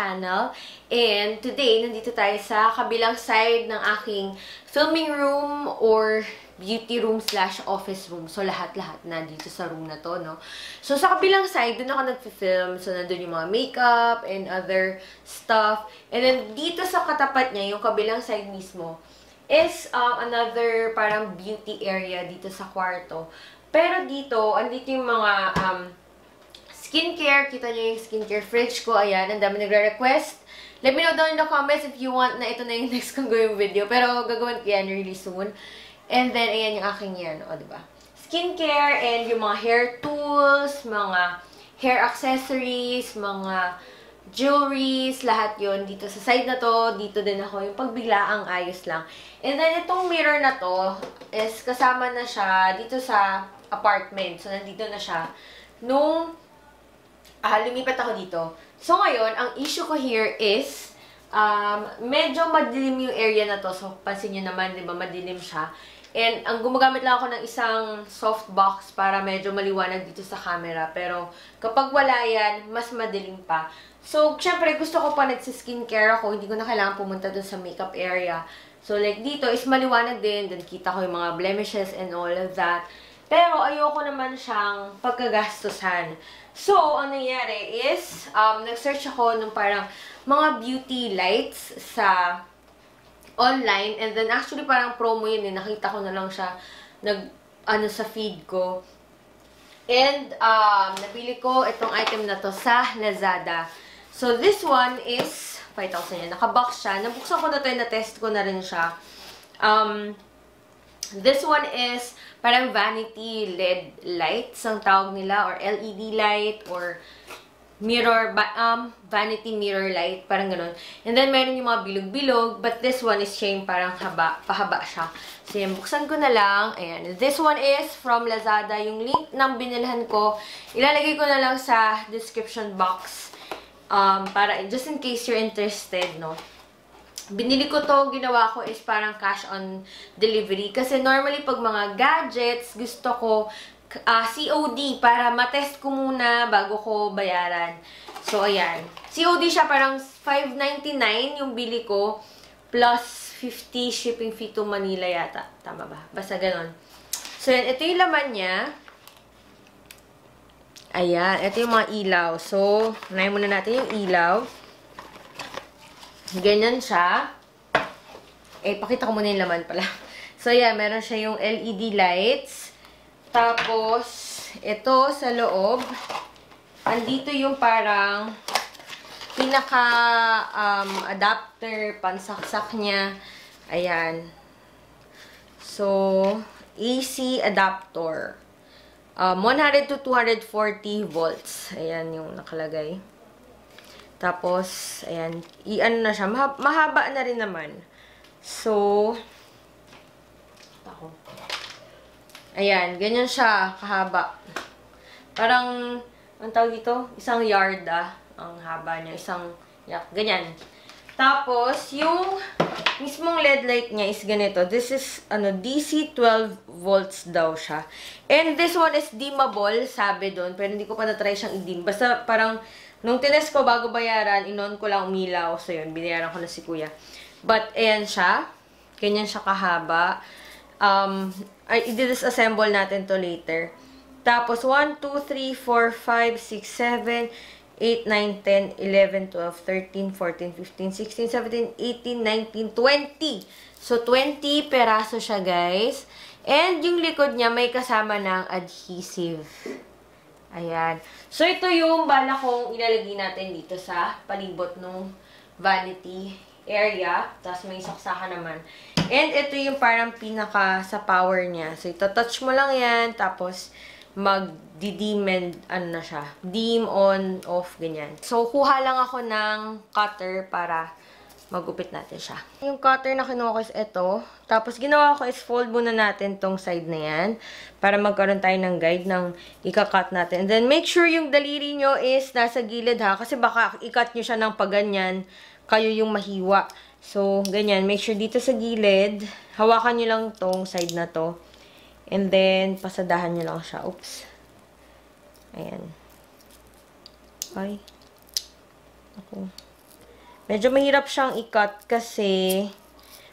channel. And today, nandito tayo sa kabilang side ng aking filming room or beauty room / office room. So, lahat-lahat na dito sa room na to, no? So, sa kabilang side, dun ako nag-film. So, nandun yung mga makeup and other stuff. And then, dito sa katapat niya, yung kabilang side mismo, is another parang beauty area dito sa kwarto. Pero dito, andito yung mga skincare. Kita nyo yung skincare fridge ko. Ayan, ang dami nagre-request. Let me know down in the comments if you want na ito na yung next kong gawing video. Pero gagawin ko yan really soon. And then, ayan yung aking yan. O, diba? Skincare and yung mga hair tools, mga hair accessories, mga jewelries, lahat yon dito sa side na to. Dito din ako. Yung pagbiglaang ayos lang. And then, itong mirror na to is kasama na siya dito sa apartment. So, nandito na siya. Nung lumipat ako dito. So, ngayon, ang issue ko here is medyo madilim yung area na to. So, pansin nyo naman, di ba, madilim siya. And, ang gumagamit lang ako ng isang softbox para medyo maliwanag dito sa camera. Pero, kapag wala yan, mas madilim pa. So, syempre, gusto ko pa nagsiskincare ako. Hindi ko na kailangan pumunta dun sa makeup area. So, like dito is maliwanag din. Then, kita ko yung mga blemishes and all of that. Pero, ayoko naman siyang pagkagastusan. So, ang nangyari is, nag-search ako ng parang mga beauty lights sa online. And then, actually, parang promo yun eh. Nakita ko na lang siya sa feed ko. And, nabili ko itong item na to sa Lazada. So, this one is 5,000 yan. Nakabox siya. Nabuksan ko na to, na-test ko na rin siya. This one is parang vanity LED lights ang tawag nila, or LED light, or mirror, vanity mirror light, parang ganun. And then, meron yung mga bilog-bilog, but this one is siya yung parang pahaba siya. So, yan, buksan ko na lang. Ayan. This one is from Lazada. Yung link ng binilhan ko, ilalagay ko na lang sa description box. Para, just in case you're interested, no? Binili ko to, ginawa ko is parang cash on delivery. Kasi normally, pag mga gadgets, gusto ko COD para matest ko muna bago ko bayaran. So, ayan. COD siya parang $5.99 yung bili ko. Plus 50 shipping fee to Manila yata. Tama ba? Basta ganon. So, yan. Ito yung laman niya. Ayan. Ito yung mga ilaw. So, unahin muna natin yung ilaw. Ganyan siya. Pakita ko muna yung laman pala. So, yeah, meron siya yung LED lights. Tapos, ito sa loob, andito yung parang pinaka-adapter, pansaksak niya. Ayan. So, AC adapter. 100 to 240 volts. Ayan yung nakalagay. Tapos, ayan, i-ano na siya. Mahaba na rin naman. So, ayan, ganyan siya, kahaba. Parang, ang tawag dito? Isang yard, ang haba niya. Ganyan. Tapos, yung mismong LED light niya is ganito. This is, DC 12 volts daw siya. And this one is dimmable, sabi doon. Pero hindi ko pa na-try siyang i-dim. Basta parang, nung tinest ko bago bayaran, inon ko lang umilaw. So, yun, binayaran ko na si kuya. But, ayan siya. Ganyan siya kahaba. I-disassemble natin to later. Tapos, 1, 2, 3, 4, 5, 6, 7, 8, 9, 10, 11, 12, 13, 14, 15, 16, 17, 18, 19, 20. So, 20 peraso siya, guys. And, yung likod niya, may kasama ng adhesive. Ayan. So, ito yung bala kong ilalagay natin dito sa palibot ng vanity area. Tapos, may saksakan naman. And, ito yung parang pinaka sa power niya. So, ito-touch mo lang yan. Tapos, mag-dim and na siya. Dim, on, off, ganyan. So, kuha lang ako ng cutter para magupit natin siya. Yung cutter na kinuha ko is ito. Tapos, ginawa ko is fold muna natin tong side na yan para magkaroon tayo ng guide ng ika-cut natin. And then, make sure yung daliri nyo is nasa gilid ha. Kasi baka i-cut nyo siya ng paganyan, kayo yung mahiwa. So, ganyan. Make sure dito sa gilid, hawakan nyo lang tong side na to. And then, pasadahan nyo lang siya. Oops. Ayan. Ay. Ako. Medyo mahirap siyang i-cut kasi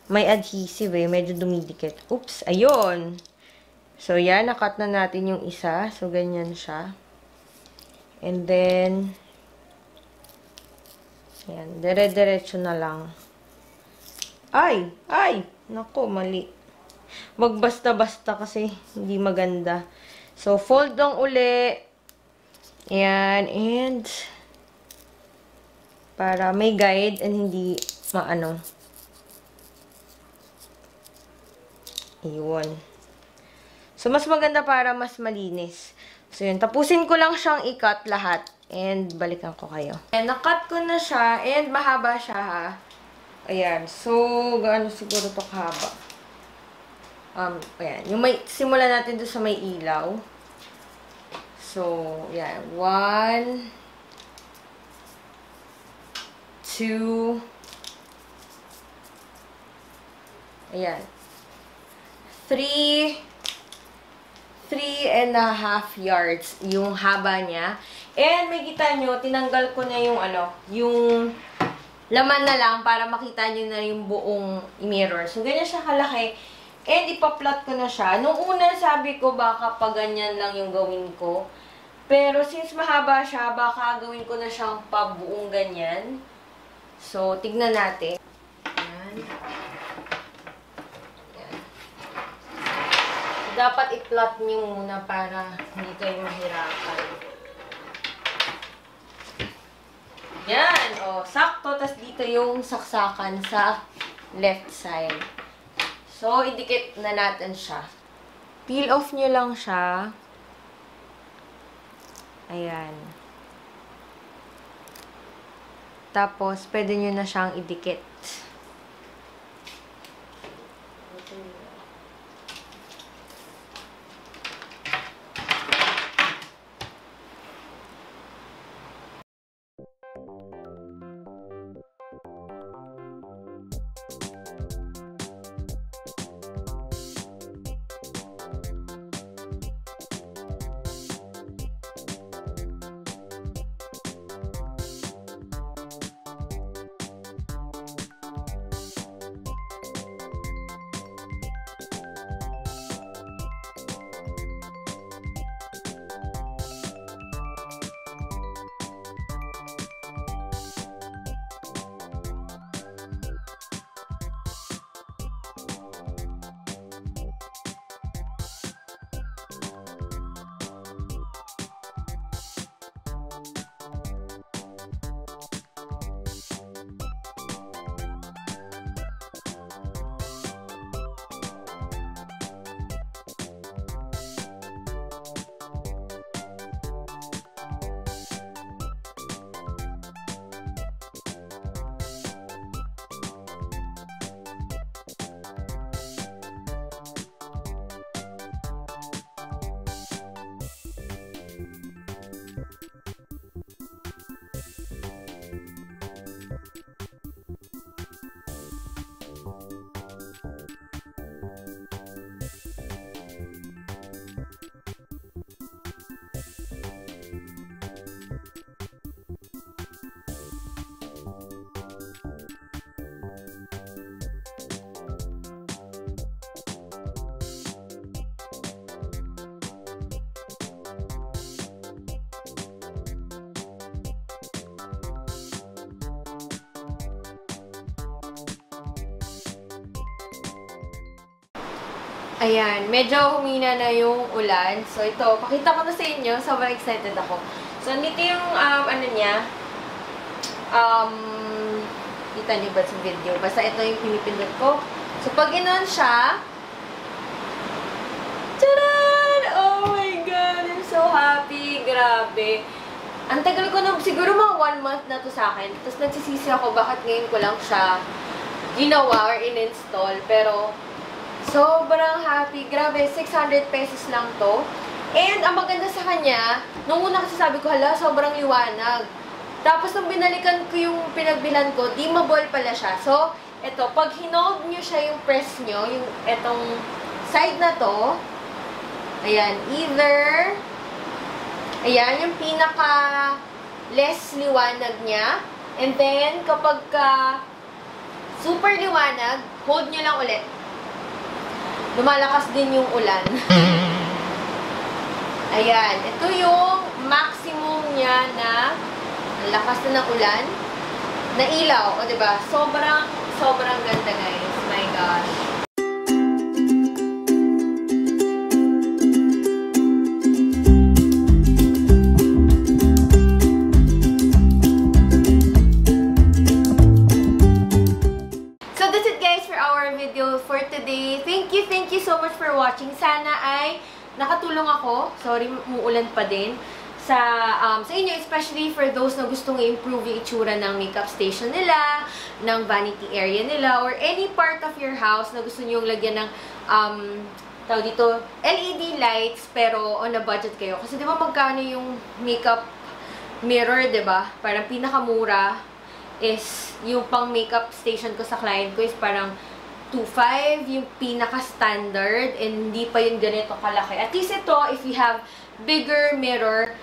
may adhesive eh. Medyo dumidikit. Oops, ayun. So, yan. Nakat na natin yung isa. So, ganyan siya. And then, yan. Dire-diretso na lang. Ay! Ay! Naku, mali. Wag basta-basta kasi hindi maganda. So, fold lang uli. Ayan. And, para may guide and hindi maano. Ayun. So, mas maganda para mas malinis. So, yun. Tapusin ko lang siyang i-cut lahat. And, balikan ko kayo. And, na-cut ko na siya. And, mahaba siya ha. Ayan. So, gaano siguro to kahaba? Ayan. Yung may, simulan natin doon sa may ilaw. So, ayan. 1, 2, ayan. 3.5 yards yung haba niya. And may kita nyo, tinanggal ko na yung yung laman na lang para makita nyo na yung buong mirror. So, ganyan siya kalaki. And ipa-plot ko na siya. Nung una sabi ko baka pa ganyan lang yung gawin ko. Pero since mahaba siya, baka gawin ko na siyang pabuong ganyan. So, tignan natin. Ayan. Ayan. Dapat i-plot niyo muna para hindi kayo mahirapan. Yan. O, sakto. Tapos dito yung saksakan sa left side. So, idikit na natin siya. Peel off nyo lang siya. Ayan. Tapos, pwede nyo na siyang idikit. Ayan, medyo humina na yung ulan. So, ito, pakita ko na sa inyo. Sobrang excited ako. So, nandito yung, niya. Kita niyo ba sa video? Basta ito yung pinipindot ko. So, pag inon siya, taran! Oh my God! I'm so happy. Grabe. Ang tagal ko na, siguro mga 1 month na to sa akin. Tapos, nagsisisi ako bakit ngayon ko lang siya ginawa or in-install. Pero, sobrang happy. Grabe, 600 pesos lang to. And, ang maganda sa kanya, nung una kasi sabi ko, hala, sobrang liwanag. Tapos, nung binalikan ko yung pinagbilan ko, dimmable pala siya. So, eto, pag hinold nyo siya yung press nyo, yung etong side na to, ayan, either, ayan, yung pinaka less liwanag niya, And then, kapag super liwanag, hold nyo lang ulit. Lumalakas din yung ulan. Ayan. Ito yung maximum niya na lakas na ng ulan. Na ilaw. O, diba? Sobrang ganda, guys. My gosh. For today. Thank you so much for watching. Sana ay nakatulong ako. Sorry, muulan pa din. Sa inyo, especially for those na gustong i-improve yung itsura ng makeup station nila, ng vanity area nila, or any part of your house na gusto nyo lagyan ng tawag dito, LED lights, pero on a budget kayo. Kasi di ba magkano yung makeup mirror, di ba? Parang pinakamura is yung pang makeup station ko sa client ko is parang 2.5 yung pinaka-standard, and hindi pa yung ganito kalaki. At least ito, if you have bigger mirror,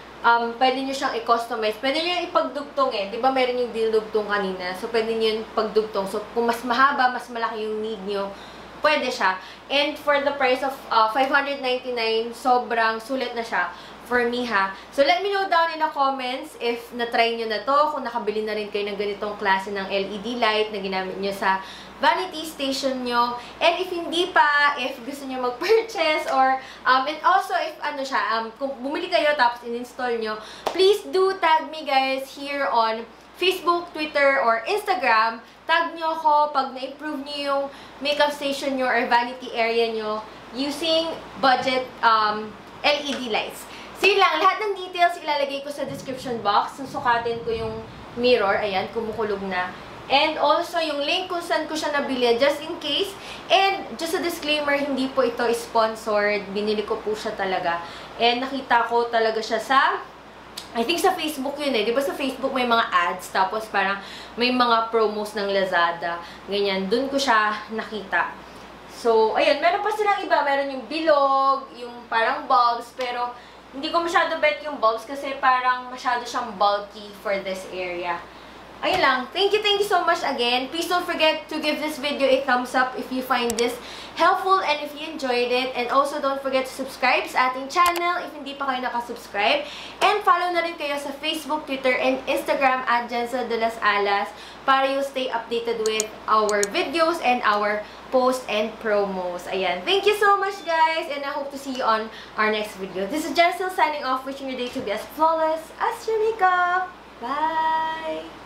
pwede nyo siyang i-customize. Pwede nyo yung ipagdugtong eh. Diba meron yung dinudugtong kanina? So, pwede nyo yung pagdugtong. So, kung mas mahaba, mas malaki yung need nyo, pwede siya. And for the price of $599, sobrang sulit na siya for me, ha. So, let me know down in the comments if na-try nyo na to, kung nakabili na rin kayo ng ganitong klase ng LED light na ginamit nyo sa vanity station nyo. And if hindi pa, if gusto nyo mag-purchase, or, and also if ano siya, kung bumili kayo tapos in-install nyo, please do tag me, guys, here on Facebook, Twitter, or Instagram. Tag nyo ako pag na-improve nyo yung makeup station nyo or vanity area nyo using budget LED lights. So yun lang, lahat ng details ilalagay ko sa description box. Susukatin ko yung mirror, ayan, kumukulog na. And also, yung link kung saan ko siya nabili, just in case. And, just a disclaimer, hindi po ito sponsored. Binili ko po siya talaga. And, nakita ko talaga siya sa, I think sa Facebook yun eh. Di ba sa Facebook may mga ads, tapos parang may mga promos ng Lazada. Ganyan, dun ko siya nakita. So, ayun, meron pa silang iba. Meron yung bilog, yung parang bulbs, pero hindi ko masyado bet yung bulbs kasi parang masyado siyang bulky for this area. Ayun lang. Thank you so much again. Please don't forget to give this video a thumbs up if you find this helpful and if you enjoyed it. And also, don't forget to subscribe sa ating channel if hindi pa kayo nakasubscribe. And follow na rin kayo sa Facebook, Twitter, and Instagram at Jensa de las Alas para you stay updated with our videos and our posts and promos. Ayan. Thank you so much, guys, and I hope to see you on our next video. This is Jensa signing off, wishing your day to be as flawless as your makeup. Bye!